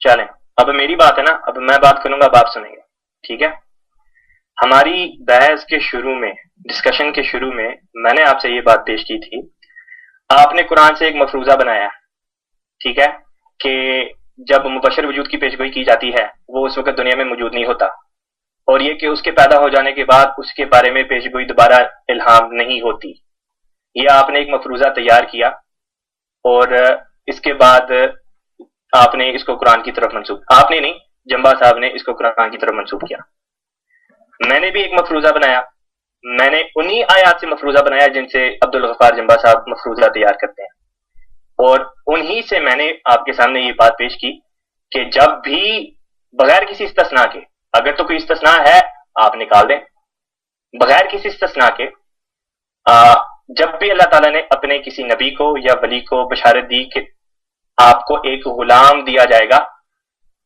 چلیں اب میری بات ہے نا، اب میں بات کروں گا، اب آپ سنیں گے، ٹھیک ہے؟ ہماری بحث کے شروع میں، ڈسکشن کے شروع میں نے آپ سے یہ بات پیش کی تھی، آپ نے قرآن سے ایک مفروضہ بنایا، ٹھیک ہے، کہ جب مبشر وجود کی پیشگوئی کی جاتی ہے وہ اس وقت دنیا میں موجود نہیں ہوتا، اور یہ کہ اس کے پیدا ہو جانے کے بعد اس کے بارے میں پیشگوئی دوبارہ الہام نہیں ہوتی. یہ آپ نے ایک مفروضہ تیار کیا اور اس کے بعد آپ نے اس کو قرآن کی طرف منسوب، آپ نے نہیں، جمبا صاحب نے اس کو قرآن کی طرف منسوب کیا. میں نے بھی ایک مفروضہ بنایا، میں نے انہی آیات سے مفروضہ بنایا جن سے عبدالغفار جمبا صاحب مفروضہ تیار کرتے ہیں، اور انہی سے میں نے آپ کے سامنے یہ بات پیش کی کہ جب بھی بغیر کسی استثناء کے، اگر تو کوئی استثناء ہے آپ نکال دیں، بغیر کسی استثناء کے جب بھی اللہ تعالیٰ نے اپنے کسی نبی کو یا ولی کو بشارت دی کہ آپ کو ایک غلام دیا جائے گا،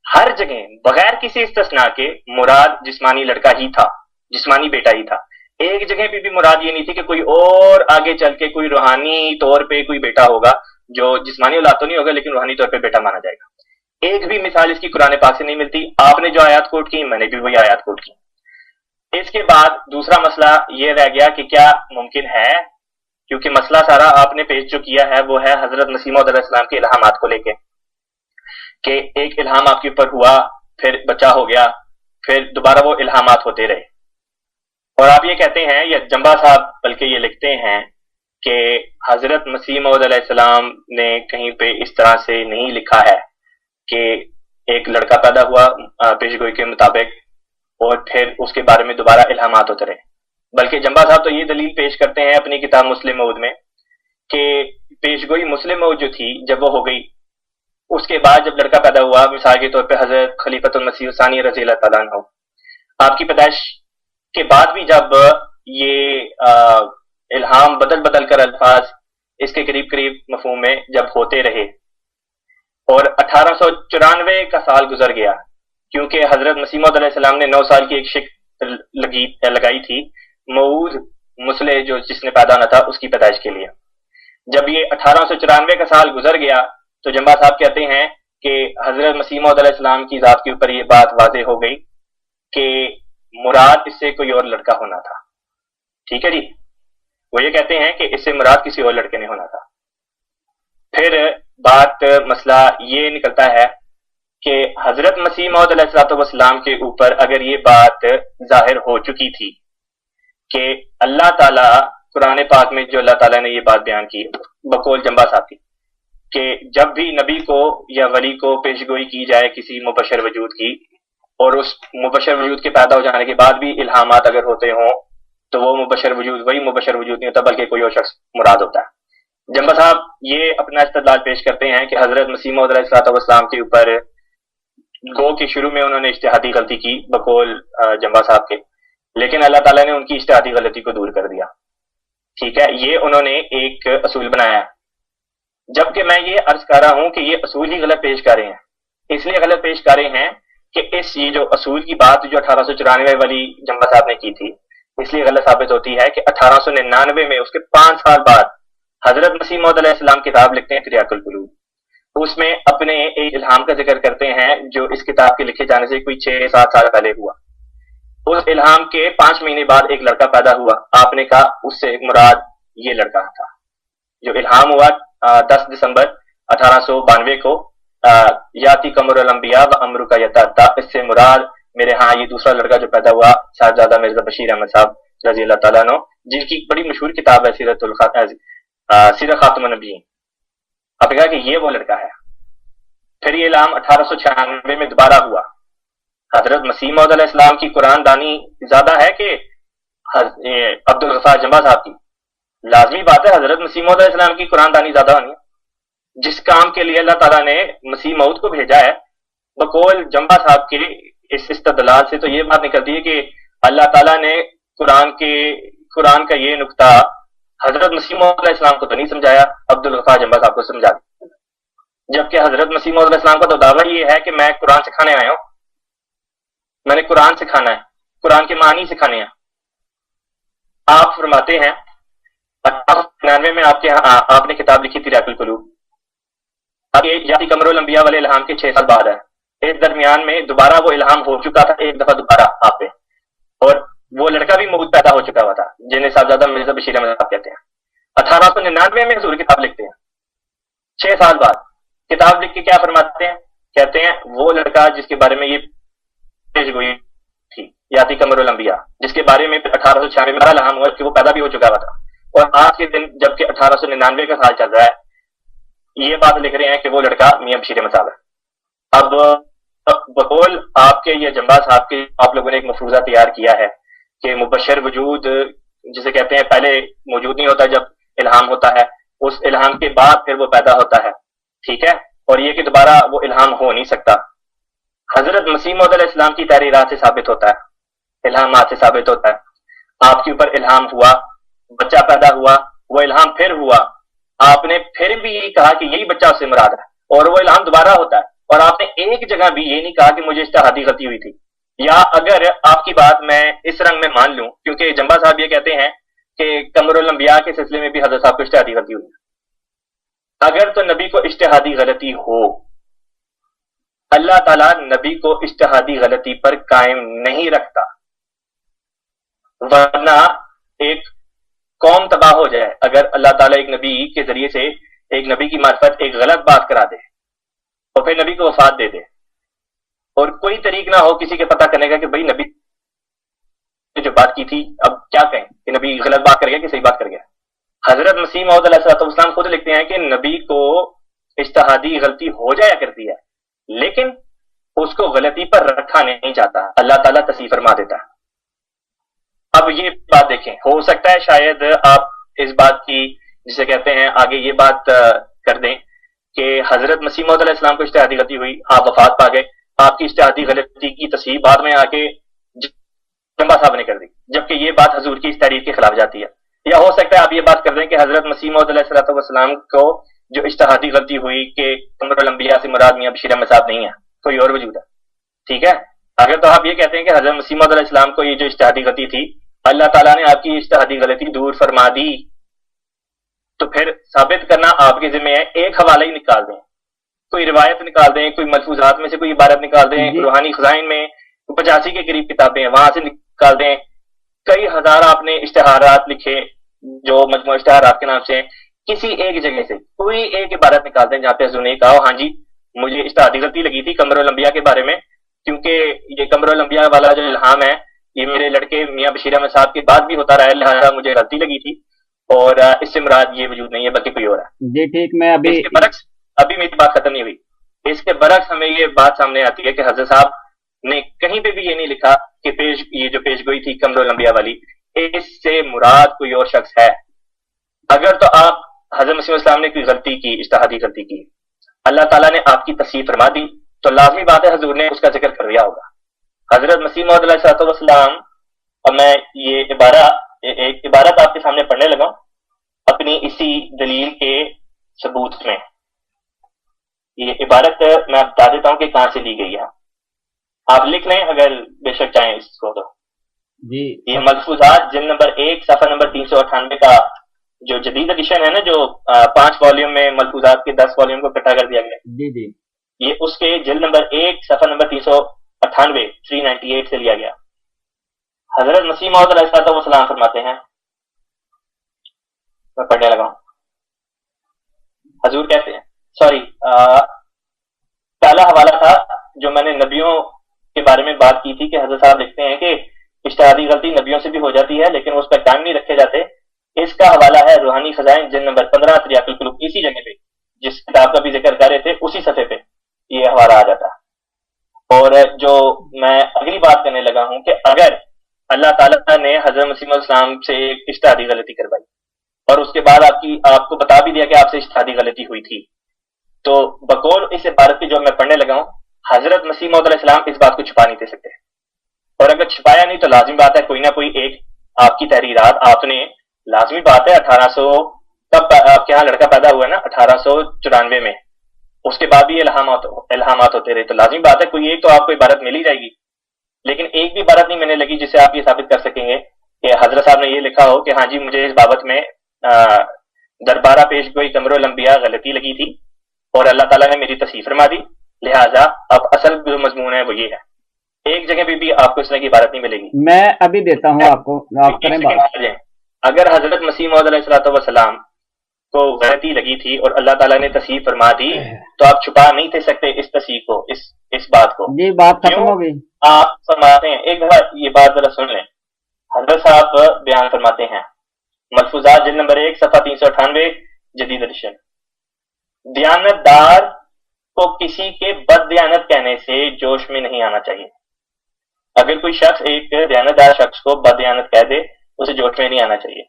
ہر جگہ بغیر کسی استثناء کے مراد جسمانی لڑکا ہی تھا، جسمانی بیٹا ہی تھا. ایک جگہ پہ بھی مراد یہ نہیں تھی کہ کوئی اور آگے چل کے کوئی روحانی طور پہ کوئی بیٹا ہوگا جو جسمانی اولاد تو نہیں ہوگا لیکن روحانی طور پہ بیٹا مانا جائے گا. ایک بھی مثال اس کی قرآن پاک سے نہیں ملتی. آپ نے جو آیات کوٹ کی میں نے بھی وہی آیات کوٹ کی. اس کے بعد دوسرا مسئلہ یہ رہ گیا کہ کیا ممکن ہے، کیونکہ مسئلہ سارا آپ نے پیش جو کیا ہے وہ ہے حضرت مسیح موعود علیہ السلام کے الہامات کو لے کے، کہ ایک الہام آپ کے اوپر ہوا، پھر بچہ ہو گیا، پھر دوبارہ وہ الہامات ہوتے رہے. اور آپ یہ کہتے ہیں، یا جمبا صاحب بلکہ یہ لکھتے ہیں کہ حضرت مسیح موعود علیہ السلام نے کہیں پہ اس طرح سے نہیں لکھا ہے کہ ایک لڑکا پیدا ہوا پیشگوئی کے مطابق اور پھر اس کے بارے میں دوبارہ الہامات ہوتے رہے، بلکہ جمبا صاحب تو یہ دلیل پیش کرتے ہیں اپنی کتاب مسلم موعود میں کہ پیشگوئی مسلم موعود جو تھی جب وہ ہو گئی، اس کے بعد جب لڑکا پیدا ہوا، مثال کے طور پہ حضرت خلیفۃ المسیح ثانی رضی اللہ تعالیٰ عنہ، آپ کی پیدائش کے بعد بھی جب یہ الہام بدل بدل کر الفاظ اس کے قریب قریب مفہوم میں جب ہوتے رہے، اور 1894 کا سال گزر گیا، کیونکہ حضرت مسیح موعود علیہ السلام نے 9 سال کی ایک شک لگائی تھی موعود مسلح جو جس نے پیدا ہونا تھا اس کی پیدائش کے لیے. جب یہ 1894 کا سال گزر گیا تو جمبا صاحب کہتے ہیں کہ حضرت مسیح موعود علیہ السلام کی ذات کے اوپر یہ بات واضح ہو گئی کہ مراد اس سے کوئی اور لڑکا ہونا تھا. ٹھیک ہے جی، وہ یہ کہتے ہیں کہ اس سے مراد کسی اور لڑکے نے ہونا تھا. پھر بات مسئلہ یہ نکلتا ہے کہ حضرت مسیح موعود علیہ السلام کے اوپر اگر یہ بات ظاہر ہو چکی تھی کہ اللہ تعالیٰ قرآن پاک میں جو اللہ تعالیٰ نے یہ بات بیان کی بقول جمبا صاحب کی کہ جب بھی نبی کو یا ولی کو پیشگوئی کی جائے کسی مبشر وجود کی، اور اس مبشر وجود کے پیدا ہو جانے کے بعد بھی الہامات اگر ہوتے ہوں تو وہ مبشر وجود وہی مبشر وجود نہیں ہوتا بلکہ کوئی اور شخص مراد ہوتا ہے. جمبا صاحب یہ اپنا استدلال پیش کرتے ہیں کہ حضرت مسیح موعود علیہ السلام کے اوپر گو کہ شروع میں انہوں نے اجتہادی غلطی کی بقول جمبا صاحب کے، لیکن اللہ تعالیٰ نے ان کی اجتہادی غلطی کو دور کر دیا. ٹھیک ہے، یہ انہوں نے ایک اصول بنایا ہے، جبکہ میں یہ عرض کر رہا ہوں کہ یہ اصول ہی غلط پیش کر رہے ہیں. اس لیے غلط پیش کر رہے ہیں کہ یہ جو اصول کی بات جو 1894 والی جمبا صاحب نے کی تھی اس لیے غلط ثابت ہوتی ہے کہ 1899 میں اس کے 5 سال بعد حضرت مسیح موعود علیہ السلام کتاب لکھتے ہیں تریاق القلوب. اس میں اپنے ایک الہام کا ذکر کرتے ہیں جو اس کتاب کے لکھے جانے سے کوئی 6-7 سال پہلے ہوا. اس الہام کے 5 مہینے بعد ایک لڑکا پیدا ہوا، آپ نے کہا اس سے مراد یہ لڑکا تھا. جو الہام ہوا 10 دسمبر 1892 کو، یاتی قمر الانبیاء و امر کا یتعدی، اس سے مراد میرے ہاں یہ دوسرا لڑکا جو پیدا ہوا صاحبزادہ مرزا بشیر احمد صاحب رضی اللہ تعالیٰ عنہ، جن کی بڑی مشہور کتاب ہے سیرت خاتم النبیین. آپ نے کہا کہ یہ وہ لڑکا ہے. پھر یہ الہام 1896 میں دوبارہ ہوا. حضرت مسیح موعود علیہ السلام کی قرآن دانی زیادہ ہے کہ عبدالغفار جمبا صاحب کی؟ لازمی بات ہے حضرت مسیح موعود علیہ السلام کی قرآن دانی زیادہ ہونی ہے. جس کام کے لیے اللہ تعالیٰ نے مسیح موعود کو بھیجا ہے، بقول جمبا صاحب کے اس استدلال سے تو یہ بات نکلتی ہے کہ اللہ تعالیٰ نے قرآن کا یہ نقطہ حضرت مسیح موعود علیہ السلام کو تو نہیں سمجھایا، عبدالغفار جمبا صاحب کو سمجھا دیا. جبکہ حضرت مسیح موعود علیہ السلام کا تو دعویٰ یہ ہے کہ میں قرآن سکھانے آیا ہوں، میں نے قرآن سکھانا ہے، قرآن کے معنی سکھانے ہیں. آپ فرماتے ہیں 1899 میں آپ نے کتاب لکھی تریاق القلوب. اب یہ یاتی قمر الانبیاء والے الہام کے 6 سال بعد ہے. اس درمیان میں دوبارہ وہ الہام ہو چکا تھا ایک دفعہ دوبارہ آپ پہ، اور وہ لڑکا بھی موجود پیدا ہو چکا ہوا تھا جنہیں صاحبزادہ مرزا بشیر احمد صاحب کہتے ہیں۔ 1899 میں حضور کتاب لکھتے ہیں، 6 سال بعد کتاب لکھ کے کیا فرماتے ہیں؟ کہتے ہیں وہ لڑکا جس کے بارے میں یہ پیش گوئی تھی یاتی قمر الانبیاء، جس کے بارے میں 1896 میں الہام ہوا کہ وہ پیدا بھی ہو چکا ہوا تھا، اور آج کے دن جبکہ 1899 کا سال چل رہا ہے یہ بات لکھ رہے ہیں کہ وہ لڑکا میاں بشیر احمد صاحب ہے۔ اب بقول آپ کے یہ جنبا صاحب کے آپ لوگوں نے ایک مفروضہ تیار کیا ہے کہ مبشر وجود جسے کہتے ہیں پہلے موجود نہیں ہوتا جب الہام ہوتا ہے، اس الہام کے بعد پھر وہ پیدا ہوتا ہے، ٹھیک ہے، اور یہ کہ دوبارہ وہ الہام ہو نہیں سکتا۔ حضرت مسیح موعود علیہ السلام کی تحریرات سے ثابت ہوتا ہے، الہامات سے ثابت ہوتا ہے۔ آپ کے اوپر الہام ہوا، بچہ پیدا ہوا، وہ الہام پھر ہوا، آپ نے پھر بھی یہی کہا کہ یہی بچہ اس سے مراد ہے، اور وہ الہام دوبارہ ہوتا ہے، اور آپ نے ایک جگہ بھی یہ نہیں کہا کہ مجھے اجتہادی غلطی ہوئی تھی۔ یا اگر آپ کی بات میں اس رنگ میں مان لوں، کیونکہ جنبا صاحب یہ کہتے ہیں کہ قمر الانبیاء کے سلسلے میں بھی حضرت صاحب کو اجتہادی غلطی ہوئی، اگر تو نبی کو اجتہادی غلطی ہو، اللہ تعالیٰ نبی کو اجتہادی غلطی پر قائم نہیں رکھتا، ورنہ ایک قوم تباہ ہو جائے اگر اللہ تعالیٰ ایک نبی کے ذریعے سے ایک نبی کی معرفت ایک غلط بات کرا دے اور پھر نبی کو وفات دے دے، اور کوئی طریق نہ ہو کسی کے پتہ کرنے کا کہ بھئی نبی نے جو بات کی تھی اب کیا کہیں کہ نبی غلط بات کر گیا کہ صحیح بات کر گیا۔ حضرت مسیح موعود علیہ السلام خود لکھتے ہیں کہ نبی کو اجتہادی غلطی ہو جایا کرتی ہے، لیکن اس کو غلطی پر رکھا نہیں جاتا، اللہ تعالیٰ تصحیح فرما دیتا ہے۔ اب یہ بات دیکھیں، ہو سکتا ہے شاید آپ اس بات کی جسے کہتے ہیں آگے یہ بات کر دیں کہ حضرت مسیح موعود علیہ السلام کو اجتہادی غلطی ہوئی، آپ وفات پا گئے، آپ کی اجتہادی غلطی کی تصحیح بعد میں آ کے جنبا صاحب نے کر دی، جبکہ یہ بات حضور کی اس تحریر کے خلاف جاتی ہے۔ یا ہو سکتا ہے آپ یہ بات کر دیں کہ حضرت مسیح موعود علیہ السلام کو جو اجتہادی غلطی ہوئی کہ قمر الانبیاء سے مراد میاں بشیر احمد صاحب نہیں ہے، کوئی اور وجود ہے، ٹھیک ہے۔ اگر تو آپ یہ کہتے ہیں کہ حضرت مسیح موعود علیہ السلام کو یہ جو اجتہادی غلطی تھی اللہ تعالیٰ نے آپ کی اجتہادی غلطی دور فرما دی، تو پھر ثابت کرنا آپ کے ذمہ ہے، ایک حوالہ ہی نکال دیں، کوئی روایت نکال دیں، کوئی ملفوظات میں سے کوئی عبارت نکال دیں، روحانی خزائن میں 85 کے قریب کتابیں ہیں وہاں سے نکال دیں، کئی ہزار آپ نے اشتہارات لکھے جو مجموعہ اشتہارات کے نام سے ہیں، کسی ایک جگہ سے کوئی ایک عبارت نکال دیں جہاں پہ حضور نے کہا ہاں جی مجھے اجتہادی غلطی لگی تھی قمر الانبیاء کے بارے میں، کیونکہ یہ قمر الانبیاء والا جو الہام ہے یہ میرے لڑکے میاں بشیر احمد صاحب کے بعد بھی ہوتا رہا ہے، لہٰذا مجھے غلطی لگی تھی، اور اس سے مراد یہ وجود نہیں ہے بلکہ کوئی اور ہے۔ جی ٹھیک، میں ابھی اس کے برعکس ابھی میری بات ختم نہیں ہوئی، اس کے برعکس ہمیں یہ بات سامنے آتی ہے کہ حضرت صاحب نے کہیں پہ بھی یہ نہیں لکھا کہ یہ جو پیش گوئی تھی قمر الانبیاء والی اس سے مراد کوئی اور شخص ہے۔ اگر تو آپ حضرت مسیح السلام نے کوئی غلطی کی، اجتہادی غلطی کی، اللہ تعالیٰ نے آپ کی تصحیح فرما دی، تو لازمی بات ہے حضور نے اس کا ذکر کر دیا ہوگا۔ حضرت مسیح موعود علیہ السلام، اور میں یہ ایک عبارت آپ کے سامنے پڑھنے لگا اپنی اسی دلیل کے ثبوت میں، یہ عبارت میں بتا دیتا ہوں کہ کہاں سے لی گئی ہے، آپ لکھ لیں اگر بے شک چاہیں اس کو تو۔ جی یہ ملفوظات جلد نمبر 1 صفحہ نمبر 398 کا جو جدید ایڈیشن ہے نا، جو 5 والیوم میں ملفوظات کے 10 والیوم کو اکٹھا کر دیا گیا، جی جی یہ اس کے جلد نمبر 1 صفحہ نمبر 398 398 سے لیا گیا۔ حضرت مسیح موعود علیہ السلام فرماتے ہیں، میں پڑھنے لگا ہوں، حضور کہتے ہیں، پہلا حوالہ تھا جو میں نے نبیوں کے بارے میں بات کی تھی کہ حضرت صاحب لکھتے ہیں کہ اجتہادی غلطی نبیوں سے بھی ہو جاتی ہے لیکن اس پر قائم نہیں رکھے جاتے۔ اس کا حوالہ ہے روحانی خزائن جلد نمبر 15 تریاق القلوب، اسی جگہ پہ جس کتاب کا بھی ذکر کر رہے تھے اسی صفحے پہ یہ حوالہ آ جاتا ہے۔ اور جو میں اگلی بات کرنے لگا ہوں کہ اگر اللہ تعالیٰ نے حضرت مسیح السلام سے ایک اجتہادی غلطی کروائی اور اس کے بعد آپ کو بتا بھی دیا کہ آپ سے اجتہادی غلطی ہوئی تھی، تو بقول اس عبارت کی جو میں پڑھنے لگا ہوں، حضرت مسیح موعود علیہ السلام اس بات کو چھپا نہیں دے سکتے، اور اگر چھپایا نہیں تو لازمی بات ہے کوئی نہ کوئی ایک آپ کی تحریرات آپ نے، لازمی بات ہے 1800 تب آپ کے یہاں لڑکا پیدا ہوا ہے نا 1894 میں، اس کے بعد بھی الہامات ہوتے رہے، تو لازمی بات ہے کوئی ایک تو آپ کو عبارت مل ہی جائے گی، لیکن ایک بھی عبارت نہیں ملنے لگی جسے آپ یہ ثابت کر سکیں گے کہ حضرت صاحب نے یہ لکھا ہو کہ ہاں جی مجھے اس بابت میں دربارہ پیش گوئی قمر الانبیاء غلطی لگی تھی اور اللہ تعالیٰ نے میری تصحیح فرما دی، लिहाजा अब असल जो मजमून है वो ये है, एक जगह पे भी आपको इस तरह की इबारत नहीं मिलेगी। मैं अभी देता हूँ आपको, आप करें बात। अगर हजरत मसीह मौऊद अलैहिस्सलाम को गलती लगी थी और अल्लाह ताला ने तस्हीह फरमा दी, तो आप छुपा नहीं थे सकते इस तस्हीह को, इस बात को। ये बात खत्म हो गई। आप फरमाते हैं, एक बार ये बात जरा सुन लें, हजरत साहब बयान फरमाते हैं, मलफूजात जिल्द नंबर 1 सफ़ा 398 जदीद एडिशन, दयानतदार को किसी के बददयानत कहने से जोश में नहीं आना चाहिए। अगर कोई शख्स एक दयानतदार शख्स को बददयानत कह दे, उसे जोश में नहीं आना चाहिए।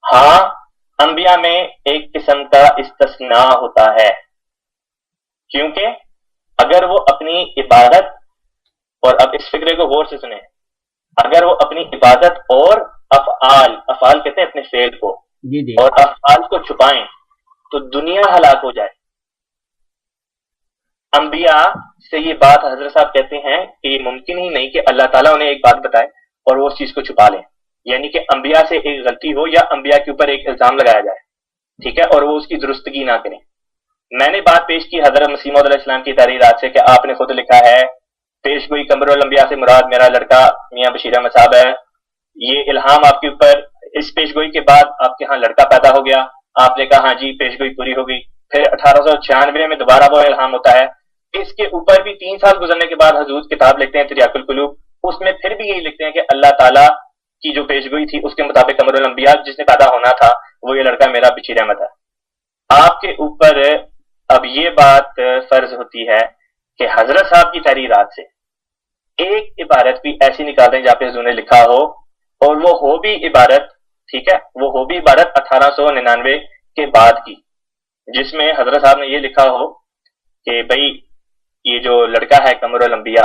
हाँ, अंबिया में एक किस्म का इस्तिस्ना होता है, क्योंकि अगर वो अपनी इबादत, और अब इस फिक्रे को गौर से सुने, अगर वो अपनी इबादत और अफआल कहते हैं अपने फेल को, और अफआल को छुपाएं तो दुनिया हलाक हो जाए। अंबिया से ये बात हजरत साहब कहते हैं कि ये मुमकिन ही नहीं कि अल्लाह ताला उन्हें एक बात बताए और वो उस चीज को छुपा लें, यानी कि अंबिया से एक गलती हो या अंबिया के ऊपर एक इल्जाम लगाया जाए, ठीक है, और वो उसकी दुरुस्तगी ना करें। मैंने बात पेश की हजरत मसीह मौऊद अलैहिस्सलाम की तहरीरात से कि आपने खुद लिखा है, पेशगोई कमरुल अंबिया से मुराद मेरा लड़का मियां बशीर अहमद साहब है। ये इल्हाम आपके ऊपर, इस पेशगोई के बाद आपके यहाँ लड़का पैदा हो गया, आपने कहा हाँ जी पेशगोई पूरी हो गई। फिर 1896 में दोबारा वो इल्हाम होता है। इसके ऊपर भी 3 साल गुजरने के बाद हजूर किताब लिखते हैं तिरयाकुल कुलूब, उसमें फिर भी यही लिखते हैं कि अल्लाह ताला की जो पेशगोई थी उसके मुताबिक कमरुल अंबिया जिसने पैदा होना था वो ये लड़का मेरा बशीर अहमद है। आपके ऊपर अब ये बात फर्ज होती है कि हजरत साहब की तहरीरात से एक इबारत भी ऐसी निकाल दें जहाँ पे हजूर ने लिखा हो, और वो हो भी इबारत, ठीक है, वो हो भी इबारत 1899 के बाद की, जिसमें हजरत साहब ने ये लिखा हो कि भाई ये जो लड़का है कमरुल अंबिया,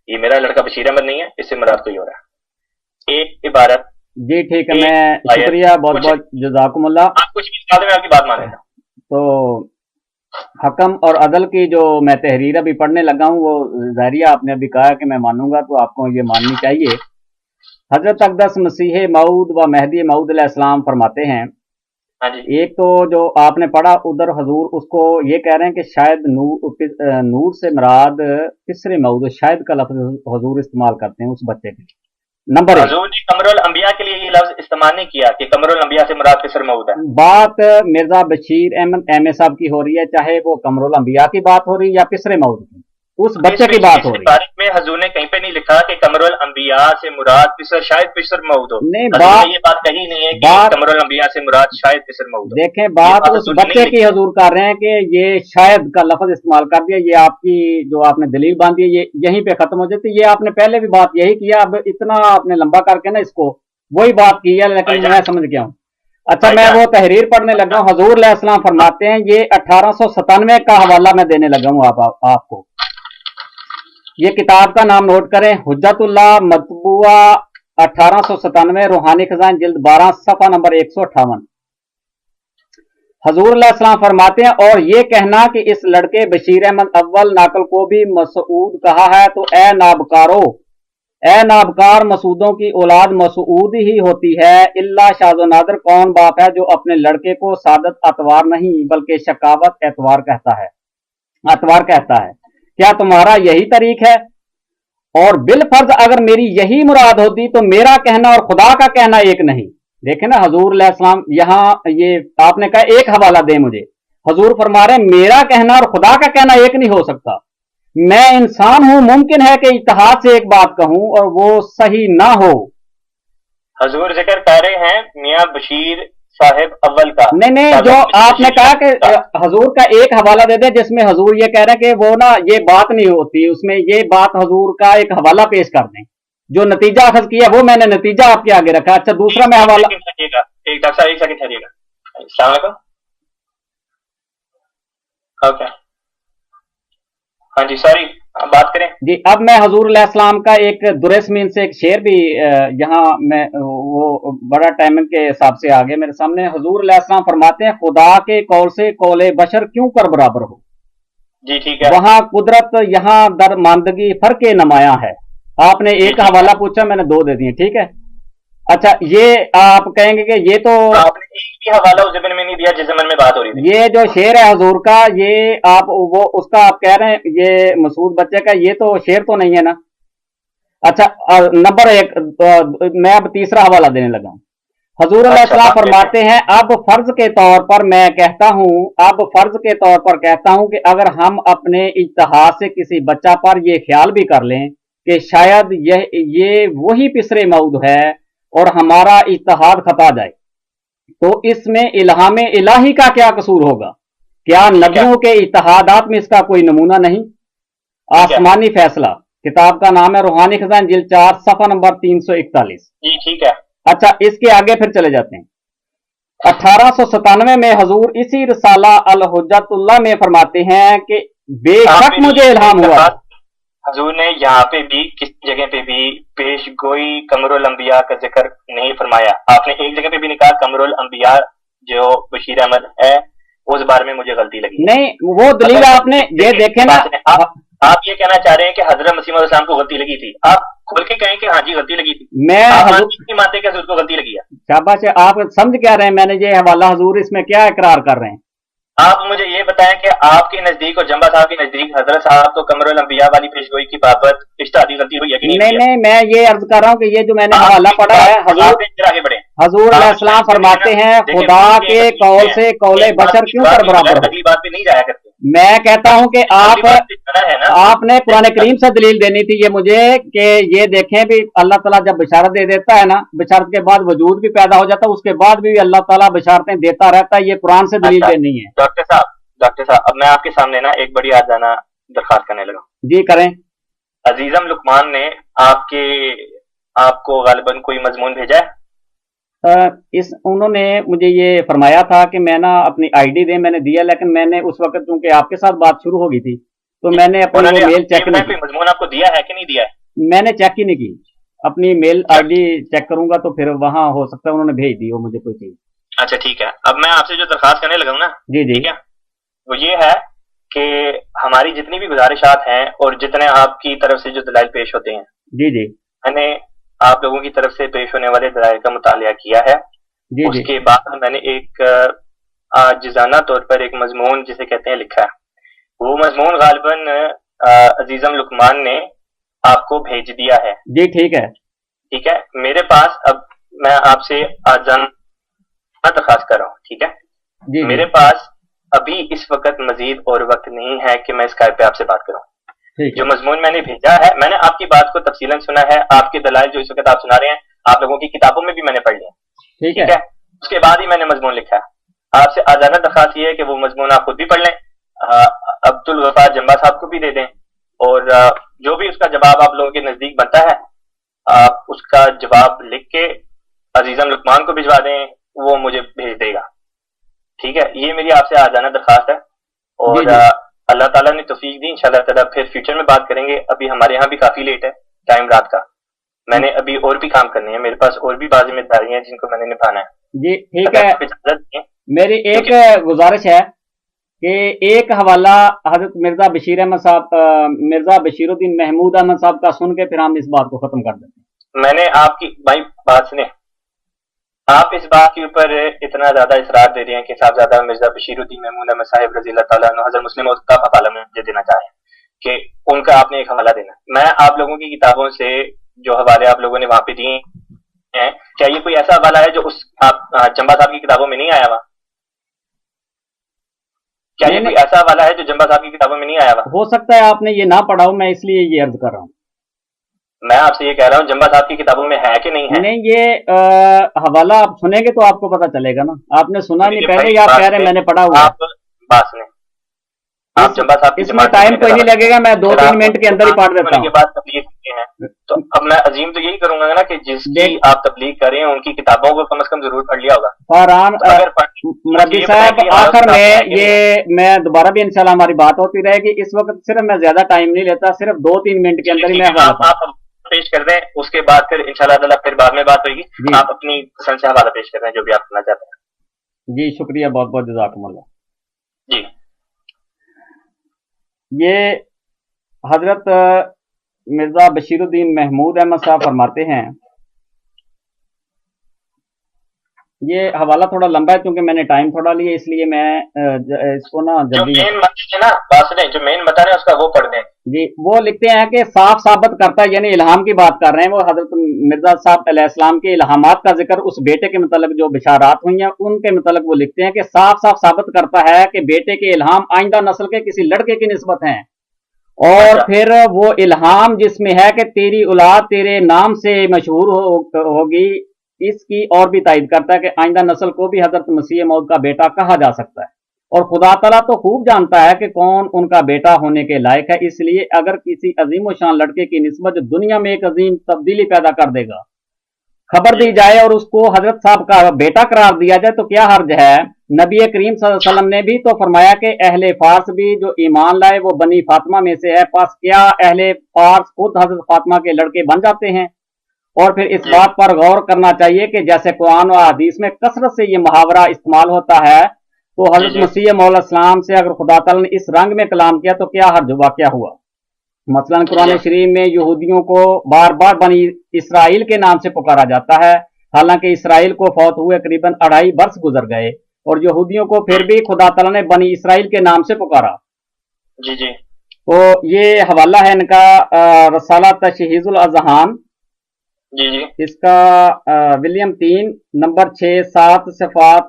ये मेरा लड़का बशीर अहमद नहीं है, इससे मुराद कोई हो रहा है। एक इबारत। जी ठीक है, मैं शुक्रिया, बहुत बहुत जज़ाकुमुल्लाह। आप कुछ भी निकाल दें, मैं आपकी बात मान लेता हूं। तो हकम और अदल की जो मैं तहरीर अभी पढ़ने लगा हूँ, वो ज़ाहिरिया आपने अभी कहा कि मैं मानूंगा, तो आपको ये माननी चाहिए। हजरत अक़दस मसीह मऊद व मेहदी मऊद अलैहिस्सलाम फरमाते हैं, एक तो जो आपने पढ़ा उधर हजूर उसको ये कह रहे हैं कि शायद नूर से मुराद किसरे मऊद, शायद का लफ्ज हजूर इस्तेमाल करते हैं उस बच्चे के लिए। नंबर हजूर ने कमरुल अंबिया के लिए ये लफ्ज इस्तेमाल नहीं किया कि कमरुल अंबिया से मुराद किसर मऊद है। बात मिर्जा बशीर अहमद एम ए साहब की हो रही है, चाहे वो कमरुल अंबिया की बात हो रही है या पिसरे मऊद की, उस बच्चे की बात हो रही है। में हजूर ने कहीं पे नहीं लिखा कि कमरुल अंबिया से मुराद पिसर, शायद पिसर मऊद हो। नहीं, ये बात कही नहीं है कि कमरुल अंबिया से मुराद शायद पिसर मऊद हो। देखें, बात उस बच्चे की हजूर कर रहे हैं कि ये शायद का लफ्ज इस्तेमाल कर दिया, ये आपकी जो आपने दलील बांधी है ये यहीं पे खत्म हो जाती है। ये आपने पहले भी बात यही किया, अब इतना आपने लंबा करके ना इसको वही बात की है, लेकिन मैं समझ गया हूँ। अच्छा, मैं वो तहरीर पढ़ने लगा हूँ। हजूर अलैहिस्सलाम फरमाते हैं, ये 1897 का हवाला मैं देने लगा हूँ आपको। ये किताब का नाम नोट करें, हुज्जतुल्लाह मतबूआ 1897, रूहानी खजान जिल्द 12 सफ़ा नंबर 158। हजूर अलैहिस्सलाम फरमाते हैं, और ये कहना कि इस लड़के बशीर अहमद अव्वल नाकल को भी मसूद कहा है, तो ए नाबकारो, ए नाबकार, मसूदों की औलाद मसूद ही होती है। इल्ला शाज़ो नादर, कौन बाप है जो अपने लड़के को सादत अतवार नहीं बल्कि शकावत एतवार कहता है। क्या तुम्हारा यही तरीक है? और बिल फर्ज अगर मेरी यही मुराद होती तो मेरा कहना और खुदा का कहना एक नहीं। देखें ना, हजूर अलैहिस्सलाम यहाँ ये आपने कहा एक हवाला दे मुझे, हजूर फरमा रहे मेरा कहना और खुदा का कहना एक नहीं हो सकता। मैं इंसान हूं, मुमकिन है कि इत्तेहाद से एक बात कहूं और वो सही ना हो। हजूर जिक्र कर रहे हैं मियां बशीर साहिब अव्वल का। नहीं, जो आपने कहा कि हजूर का एक हवाला दे दे जिसमें हजूर ये कह रहे हैं कि वो ना ये बात नहीं होती, उसमें ये बात हजूर का एक हवाला पेश कर दें। जो नतीजा अखज किया वो मैंने नतीजा आपके आगे रखा। अच्छा, दूसरा मैं हवाला एक सेकंड ठहरिएगा। अस्सलाम वालेकुम। ओके, हाँ जी, सॉरी, बात करें जी। अब मैं हजूर अलैहिस्सलाम का एक दुरेसमीन से एक शेर भी यहाँ मैं वो बड़ा टाइम के हिसाब से आ गया मेरे सामने। हजूर अलैहिस्सलाम फरमाते हैं, खुदा के कौल से कौले बशर क्यों कर बराबर हो। जी ठीक है। वहां कुदरत, यहाँ दरमानदगी फर्क नमाया है। आपने एक हवाला पूछा, मैंने 2 दे दिए, ठीक है। अच्छा, ये आप कहेंगे कि ये तो आपने एक भी हवाला उस जमाने में नहीं दिया जिस जमाने में बात हो रही थी। ये जो शेर है हुजूर का, ये आप वो उसका आप कह रहे हैं ये मसूद बच्चे का, ये तो शेर तो नहीं है ना? अच्छा, नंबर एक, मैं अब तीसरा हवाला देने लगा हूं। हजूर अच्छा अलैहिस्सलाम बात कहते हैं। फरमाते हैं, अब फर्ज के तौर पर मैं कहता हूं, अब फर्ज के तौर पर कहता हूं कि अगर हम अपने इज्तिहाद से किसी बच्चा पर यह ख्याल भी कर लें कि शायद ये वही पिसरे मऊद है और हमारा इज्तिहाद खता जाए, तो इसमें इल्हाम इलाही का क्या कसूर होगा? क्या ठीक है। नबियों के इत्तेहादात में इसका कोई नमूना नहीं? ठीक है। आसमानी फैसला, किताब का नाम है रूहानी खजान, जिल्द 4, सफा नंबर 341। जी ठीक है। अच्छा, इसके आगे फिर चले जाते हैं। 1897 में हजूर इसी रसाला अल हुज्जतुल्लाह में फरमाते हैं कि बेशक आपने मुझे एक इल्हाम हुआ दफा था। हजूर ने यहाँ पे भी किसी जगह पे भी पेश गोई कमरुल अंबिया का जिक्र नहीं फरमाया। आपने एक जगह पे भी नहीं कहा कमरुल अंबिया जो बशीर अहमद है उस बारे में मुझे गलती लगी। नहीं, वो दलील आपने ये देखे ना। आप ये कहना चाह रहे हैं कि हजरत मसीह मौद को गलती लगी थी, आप खुल के कहें कि हाँ जी गलती लगी थी। मैं आप हजूर, मानते नहीं मानते कि हजूर को गलती लगी है? शाबाश, आप समझ क्या रहे हैं? मैंने ये हवाला हजूर इसमें क्या इकरार कर रहे हैं? आप मुझे ये बताएं कि आपके नजदीक और जंबा साहब के नजदीक हजरत साहब को कमरुल अंबिया वाली पेशगोई की बाबत इज्तिहादी गलती हुई है कि नहीं हुई है? नहीं, मैं ये अर्ज कर रहा हूँ कि ये जो मैंने हवाला पढ़ा है, आगे बढ़े। हजूर अलैहिस्सलाम फरमाते हैं, खुदा के कौल से कौले बशर क्यों कर बराबर हो? अगली बात पे नहीं जाया करते। मैं कहता हूं कि है ना, आपने कुरान करीम से दलील देनी थी ये मुझे कि ये देखें भी अल्लाह ताला जब बशारत दे देता है ना, बशारत के बाद वजूद भी पैदा हो जाता है, उसके बाद भी अल्लाह ताला बशारतें देता रहता है, ये कुरान से दलील देनी है। डॉक्टर साहब अब मैं आपके सामने ना एक बड़ी आजाना दरखास्त करने लगा। जी करें। अजीजम लुकमान ने आपको गालिबन कोई मजमून भेजा है? उन्होंने मुझे ये फरमाया था कि मैं ना अपनी आईडी दे, मैंने दिया, लेकिन मैंने उस वक्त चूंकि आपके साथ बात शुरू हो गई थी तो मैंने अपनी वो मेल चेक नहीं की। मजमून आपको दिया है कि नहीं दिया है? मैंने चेक ही नहीं की, अपनी मेल आईडी चेक करूंगा तो फिर वहां हो सकता है उन्होंने भेज दी हो मुझे कोई चीज। अच्छा ठीक है, अब मैं आपसे जो दरखास्त करने लगा हूँ ना, जी जी, ठीक है, वो ये है कि हमारी जितनी भी गुजारिशात हैं और जितने आपकी तरफ से जो दलाइल पेश होते हैं, जी जी, मैंने आप लोगों की तरफ से पेश होने वाले दलाइल का मुतालिया किया है। जी उसके जी, बाद मैंने एक आजिजाना तौर पर एक मजमून जिसे कहते हैं लिखा है। वो मजमून गालिबन अजीजम लुकमान ने आपको भेज दिया है। जी ठीक है, ठीक है, मेरे पास अब मैं आपसे आजाना दरखास्त कर रहा हूँ, ठीक है? जी मेरे पास अभी इस वक्त मजीद और वक्त नहीं है कि मैं स्काइप पे आपसे बात करूं। जो मजमून मैंने भेजा है, मैंने आपकी बात को तफसीलन सुना है, आपके दलाइल जो इस वक्त आप सुना रहे हैं आप लोगों की किताबों में भी मैंने पढ़ लिया, ठीक है। उसके बाद ही मैंने मजमून लिखा है। आपसे आजाना दरखास्त ये है कि वो मजमून आप खुद भी पढ़ लें, अब्दुल गफार जंबा साहब को भी दे दें, और जो भी उसका जवाब आप लोगों के नजदीक बनता है आप उसका जवाब लिख के अजीजम लुकमान को भिजवा दें, वो मुझे भेज देगा। ठीक है, ये मेरी आपसे आजाना दरखास्त है, और अल्लाह ताला ने तौफीक दी, इंशाल्लाह ताला फिर फ्यूचर में बात करेंगे। अभी हमारे यहाँ भी काफी लेट है टाइम रात का, मैंने अभी और भी काम करने हैं, मेरे पास और भी बात जिम्मेदारियां हैं जिनको मैंने निभाना है। जी ठीक है, मेरी एक गुजारिश है कि एक हवाला हजरत मिर्जा बशीर अहमद साहब, मिर्जा बशीरुद्दीन महमूद अहमद साहब का सुन के फिर हम इस बात को खत्म कर देते हैं। मैंने आपकी भाई बात सुने, आप इस बात के ऊपर इतना ज्यादा इसरार दे रहे हैं कि साहबजादा मिर्जा बशीरुद्दीन महमूद अहमद साहिब रजी अल्लाह ताला अन्हु हज़रत मुस्लिम मौद का हवाला मुझे देना चाहे कि उनका आपने एक हवाला देना। मैं आप लोगों की किताबों से जो हवाले आप लोगों ने वहां पे दिए हैं, क्या ये कोई ऐसा हवाला है जो उस आप जंबा साहब की किताबों में नहीं आया हुआ? क्या ये कोई ऐसा हवाला है जो जंबा साहब की किताबों में नहीं आया हुआ? हो सकता है आपने ये ना पढ़ा हो, मैं इसलिए ये अर्ज कर रहा हूँ। मैं आपसे ये कह रहा हूँ जंबा साहब की किताबों में है कि नहीं है? नहीं, ये हवाला आप सुनेंगे तो आपको पता चलेगा ना, आपने सुना नहीं पहले ही आप कह रहे हैं मैंने पढ़ा हुआ। आप बात सुने, आप जंबा साहब इसमें टाइम कोई नहीं लगेगा, मैं 2-3 मिनट के अंदर ही पढ़ देता हूँ। के बाद तबलीग करते हैं तो अब मैं अजीम तो यही करूंगा ना कि जिसकी आप तबलीग करें उनकी किताबों को कम से कम जरूर पढ़ लिया होगा। फरहान रब्बी साहब, आखिर में ये मैं दोबारा भी इंशाल्लाह हमारी बात होती रहेगी, इस वक्त सिर्फ मैं ज्यादा टाइम नहीं लेता, सिर्फ 2-3 मिनट के अंदर ही मैं आप पेश कर दें, उसके बाद फिर इंशाल्लाह ताला फिर बाद में बात होगी। आप अपनी पसंद से हवाला पेश कर रहे हैं जो भी आप करना चाहते हैं। जी शुक्रिया, बहुत बहुत जज़ाकुमुल्लाह जी। ये हजरत मिर्जा बशीरुद्दीन महमूद अहमद साहब फरमाते हैं ये हवाला थोड़ा लंबा है क्योंकि मैंने टाइम थोड़ा लिया, इसलिए मैं इसको ना जो जल्दी। मेन मत है ना बात सुने, जो मेन मत है उसका वो पढ़ दें। जी, वो लिखते हैं कि साफ साबित करता है, यानी इल्हाम की बात कर रहे हैं, वो हजरत मिर्जा साहब अलैहिस्सलाम के इल्हामात का जिक्र उस बेटे के मतलब जो बिशारात हुई हैं उनके मतलब वो लिखते हैं कि साफ साफ साबित करता है कि बेटे के इल्हाम आइंदा नस्ल के किसी लड़के की निस्बत हैं। और अच्छा फिर वो इल्हाम जिसमें है कि तेरी औलाद तेरे नाम से मशहूर होगी, इसकी और भी तायद करता है कि आइंदा नस्ल को भी हजरत मसीह मौद का बेटा कहा जा सकता है। और खुदा तआला तो खूब जानता है कि कौन उनका बेटा होने के लायक है, इसलिए अगर किसी अजीम शान लड़के की निस्बत दुनिया में एक अजीम तब्दीली पैदा कर देगा, खबर दी जाए और उसको हजरत साहब का बेटा करार दिया जाए तो क्या हर्ज है। नबी करीम सल्लल्लाहु अलैहि वसल्लम ने भी तो फरमाया कि अहले फारस भी जो ईमान लाए वो बनी फातिमा में से है, पास क्या अहले फारस खुद हजरत फातिमा के लड़के बन जाते हैं। और फिर इस बात पर गौर करना चाहिए कि जैसे कुरान और हदीस में कसरत से ये मुहावरा इस्तेमाल होता है, तो हजरत मसीह मौला इस्लाम से अगर खुदा ताला ने इस रंग में कलाम किया तो क्या हर्ज हुआ, क्या हुआ। मसलन कुरान शरीफ में यहूदियों को बार बार बनी इसराइल के नाम से पुकारा जाता है, हालांकि इसराइल को फौत हुए करीबन 2.5 वर्ष गुजर गए और यहूदियों को फिर भी खुदा ताला ने बनी इसराइल के नाम से पुकारा। जी जी। तो ये हवाला है इनका रसाला तशहीजुल अज़हान, जी जी। इसका विलियम 3 नंबर 6-7 सफ़ात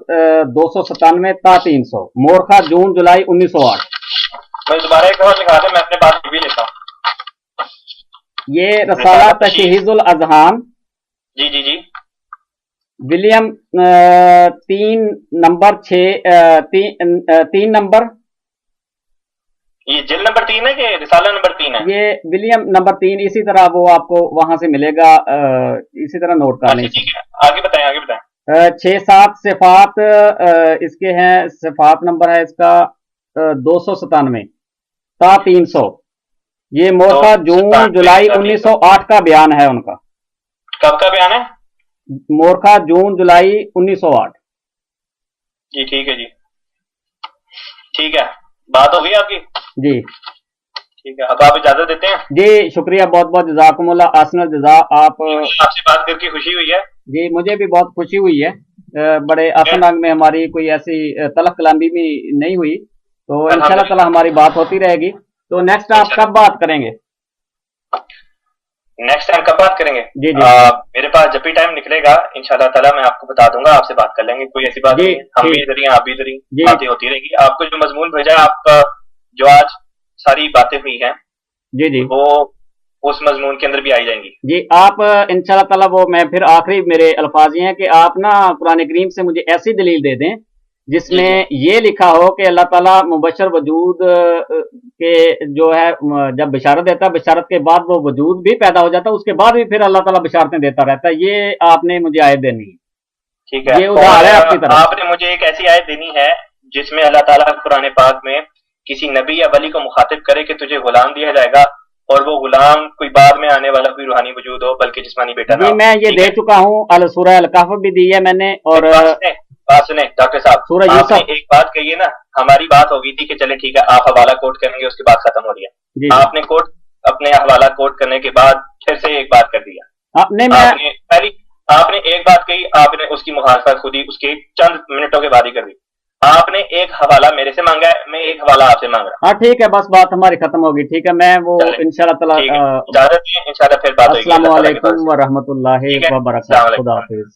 297 ता 300, मोरखा जून जुलाई 1908। मैं दोबारा एक और लिखा दे, मैं अपने पास भी लेता हूँ। ये रसाला तशहीजुल अज़हान, जी जी जी। विलियम 3 नंबर 3 नंबर, ये जिल नंबर 3 है कि रिसाला नंबर 3 है? ये विलियम नंबर 3, इसी तरह वो आपको वहां से मिलेगा, इसी तरह नोट कर लें। ठीक है, आगे बताएं आगे बताएं। 6-7 सिफात इसके हैं, सिफात नंबर है इसका 297 ता 300। ये मोरखा जून जुलाई 1908 का बयान है उनका। कब का बयान है? मोरखा जून जुलाई 1908। जी ठीक है जी, ठीक है, बात हो गई आपकी? जी ठीक है, अब आप इजाजत देते हैं? जी, शुक्रिया, बहुत बहुत जज़ाकुमुल्लाह आसनल जज़ा। आपसे बात करके खुशी हुई है। जी, मुझे भी बहुत खुशी हुई है, बड़े आसान रंग में हमारी कोई ऐसी तलख कलामी भी नहीं हुई, तो इंशाल्लाह ताला हमारी बात होती रहेगी। तो नेक्स्ट आप कब बात करेंगे? नेक्स्ट टाइम कब बात करेंगे? जी जी। मेरे पास जब भी टाइम निकलेगा इंशाल्लाह ताला मैं आपको बता दूंगा, आपसे बात कर लेंगे, कोई ऐसी बात नहीं है। हम भी इधर ही आप भी इधर ही, बातें होती रहेगी। आपको जो मजमून भेजा है आपका, जो आज सारी बातें हुई हैं, जी जी, वो उस मजमून के अंदर भी आई जाएंगी। जी, आप इंशाल्लाह ताला, वो मैं फिर आखिरी मेरे अल्फाज ये हैं कि आप ना कुरान करीम से मुझे ऐसी दलील दे दें जिसमें ये लिखा हो कि अल्लाह ताला मुबशर वजूद के जो है जब बिशारत देता है, बिशारत के बाद वो वजूद भी पैदा हो जाता है, उसके बाद भी फिर अल्लाह ताला बिशारतें देता रहता है। ये आपने मुझे आयत देनी है। ठीक है, ये उदाहरण है आपकी तरफ। आपने मुझे एक ऐसी आयत देनी है जिसमें अल्लाह ताला कुरान पाक में किसी नबी या वली को मुखातिब करे कि तुझे गुलाम दिया जाएगा और वो गुलाम कोई बाद में आने वाला कोई रूहानी वजूद हो, बल्कि जिस्मानी बेटा ना। मैं ये दे चुका हूँ, अल सूरह अल कहफ भी दी है मैंने। और बात सुने डॉक्टर साहब, आपने एक बात कही है ना, हमारी बात हो गई थी कि चले ठीक है आप हवाला कोट करेंगे, उसके बाद खत्म हो गया। आपने कोट अपने हवाला कोट करने के बाद फिर से एक बात कर दिया। आपने एक बात कही, आपने उसकी मुखालफत खुद ही उसके चंद मिनटों के बाद ही कर दी। आपने एक हवाला मेरे से मांगा है, मैं एक हवाला आपसे मांग रहा हूँ। हाँ ठीक है, बस बात हमारी खत्म होगी। ठीक है, मैं वो इंशाल्लाह ताला इजाजत दें, इंशाल्लाह फिर बात होगी। अस्सलाम वालेकुम व रहमतुल्लाहि व बरकातहू। खुदा हाफिज।